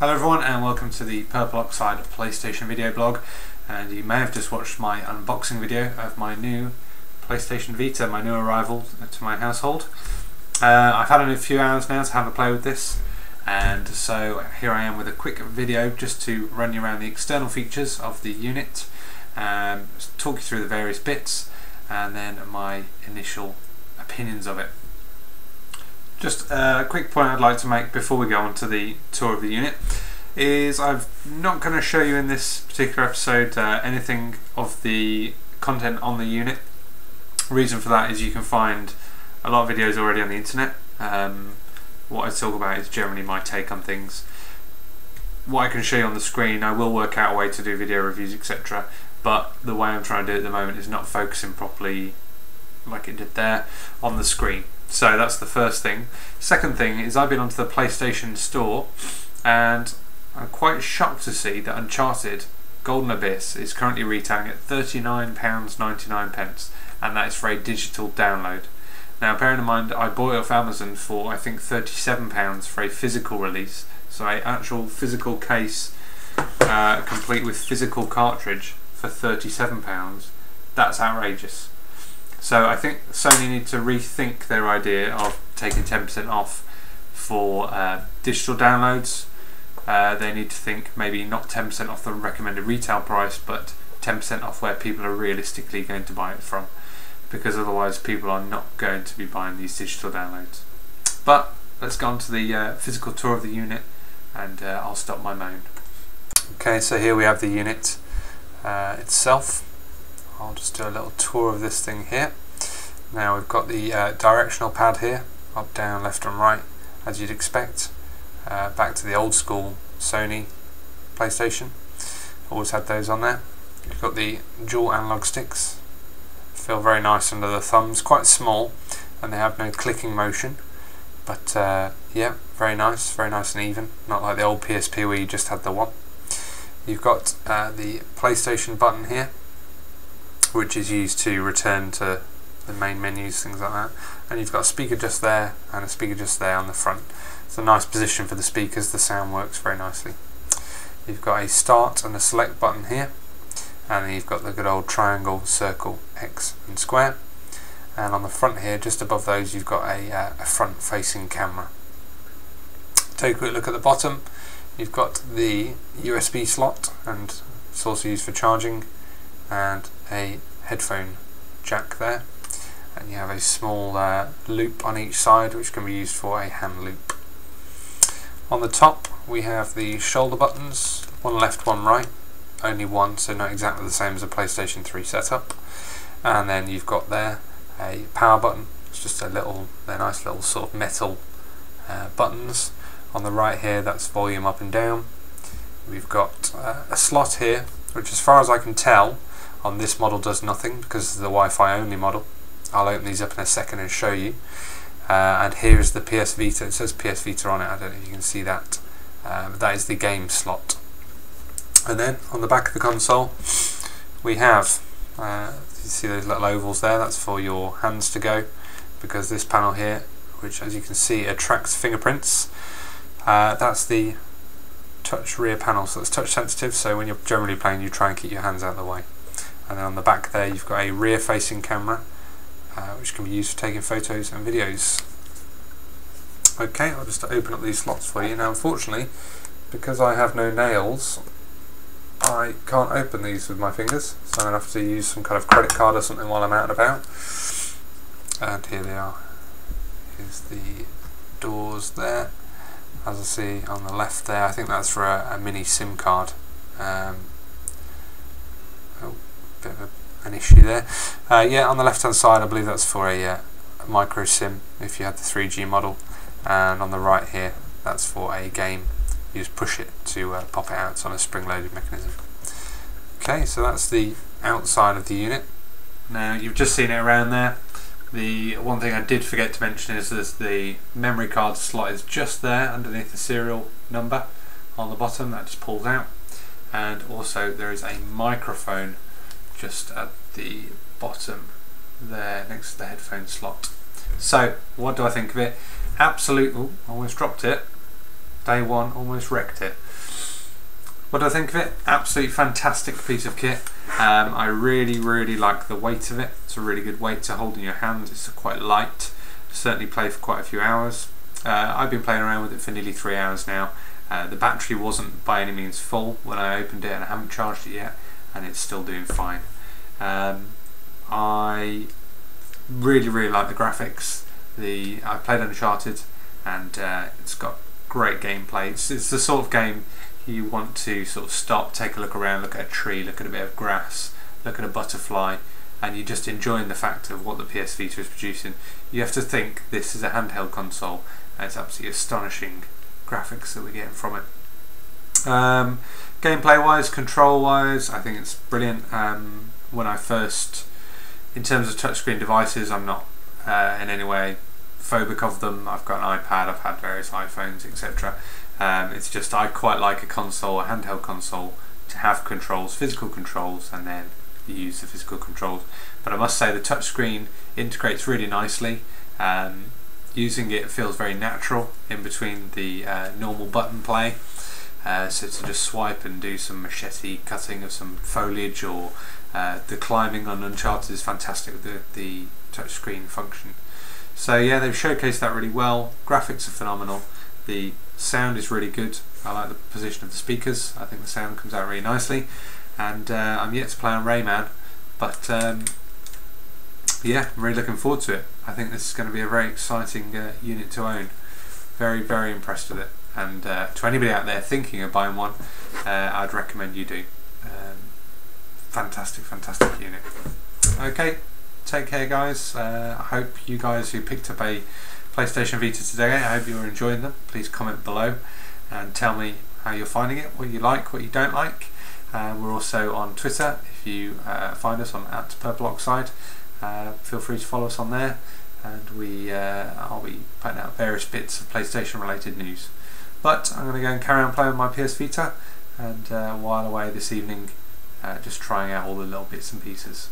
Hello everyone and welcome to the Purple Oxide PlayStation video blog, and you may have just watched my unboxing video of my new PlayStation Vita, my new arrival to my household. I've had a few hours now to have a play with this, and so here I am with a quick video just to run you around the external features of the unit, talk you through the various bits and then my initial opinions of it. Just a quick point I'd like to make before we go on to the tour of the unit is I'm not going to show you in this particular episode anything of the content on the unit. Reason for that is you can find a lot of videos already on the internet. What I talk about is generally my take on things. What I can show you on the screen, I will work out a way to do video reviews, etc. But the way I'm trying to do it at the moment is not focusing properly like it did there on the screen. So that's the first thing. Second thing is I've been onto the PlayStation Store and I'm quite shocked to see that Uncharted Golden Abyss is currently retailing at £39.99, and that is for a digital download. Now bearing in mind I bought it off Amazon for I think £37 for a physical release, so an actual physical case complete with physical cartridge for £37. That's outrageous. So I think Sony need to rethink their idea of taking 10% off for digital downloads. They need to think maybe not 10% off the recommended retail price, but 10% off where people are realistically going to buy it from, because otherwise people are not going to be buying these digital downloads. But let's go on to the physical tour of the unit, and I'll stop my moan. Okay, so here we have the unit itself. I'll just do a little tour of this thing here. Now we've got the directional pad here, up, down, left and right, as you'd expect. Back to the old school Sony PlayStation. Always had those on there. You've got the dual analog sticks. Feel very nice under the thumbs, quite small, and they have no clicking motion. But yeah, very nice and even. Not like the old PSP where you just had the one. You've got the PlayStation button here, which is used to return to the main menus, things like that. And you've got a speaker just there and a speaker just there on the front. It's a nice position for the speakers, the sound works very nicely. You've got a start and a select button here, and then you've got the good old triangle, circle, X and square. And on the front here, just above those, you've got a front facing camera. Take a quick look at the bottom. You've got the USB slot, and it's also used for charging, and a headphone jack there, and you have a small loop on each side which can be used for a hand loop. On the top we have the shoulder buttons, one left, one right, only one, so not exactly the same as a PlayStation 3 setup. And then you've got there a power button. It's just they're nice little sort of metal buttons. On the right here, that's volume up and down. We've got a slot here, which as far as I can tell on this model does nothing because it's the Wi-Fi only model. I'll open these up in a second and show you. And here is the PS Vita. It says PS Vita on it, I don't know if you can see that. But that is the game slot. And then on the back of the console we have, you see those little ovals there, that's for your hands to go, because this panel here, which as you can see attracts fingerprints, that's the touch rear panel, so it's touch sensitive, so when you're generally playing you try and keep your hands out of the way. And then on the back there you've got a rear facing camera which can be used for taking photos and videos. Okay, I'll just open up these slots for you. Now unfortunately, because I have no nails, I can't open these with my fingers, so I'm going to have to use some kind of credit card or something while I'm out and about. And here they are. Here's the doors there. As I see on the left there, I think that's for a mini SIM card. Bit of an issue there. Yeah, on the left hand side I believe that's for a micro SIM if you had the 3G model, and on the right here that's for a game. You just push it to pop it out. It's on a spring loaded mechanism. Okay, so that's the outside of the unit. Now you've just seen it around there. The one thing I did forget to mention is that the memory card slot is just there underneath the serial number on the bottom, that just pulls out, and also there is a microphone just at the bottom there next to the headphone slot. So what do I think of it? Absolutely, almost dropped it. Day one, almost wrecked it. What do I think of it? Absolutely fantastic piece of kit. I really like the weight of it. It's a really good weight to hold in your hand. It's quite light. Certainly play for quite a few hours. I've been playing around with it for nearly 3 hours now. The battery wasn't by any means full when I opened it, and I haven't charged it yet, and it's still doing fine. I really like the graphics. I played Uncharted, and it's got great gameplay. It's the sort of game you want to sort of stop, take a look around, look at a tree, look at a bit of grass, look at a butterfly, and you're just enjoying the fact of what the PS Vita is producing. You have to think this is a handheld console, and it's absolutely astonishing graphics that we're getting from it. Gameplay wise, control wise, I think it's brilliant. When I first, in terms of touchscreen devices, I'm not in any way phobic of them. I've got an iPad, I've had various iPhones, etc. It's just I quite like a console, a handheld console, to have controls, physical controls, and then use the physical controls. But I must say the touchscreen integrates really nicely. Using it feels very natural in between the normal button play. So to just swipe and do some machete cutting of some foliage, or the climbing on Uncharted is fantastic with the touchscreen function. So yeah, they've showcased that really well. Graphics are phenomenal. The sound is really good. I like the position of the speakers. I think the sound comes out really nicely. And I'm yet to play on Rayman, but yeah, I'm really looking forward to it. I think this is going to be a very exciting unit to own. Very impressed with it. And to anybody out there thinking of buying one, I'd recommend you do. Fantastic unit. Okay, take care guys. I hope you guys who picked up a PlayStation Vita today, I hope you're enjoying them. Please comment below and tell me how you're finding it, what you like, what you don't like. We're also on Twitter. If you find us on @PurpleOxide, feel free to follow us on there, and I'll be putting out various bits of PlayStation related news. But I'm going to go and carry on playing with my PS Vita, and while away this evening, just trying out all the little bits and pieces.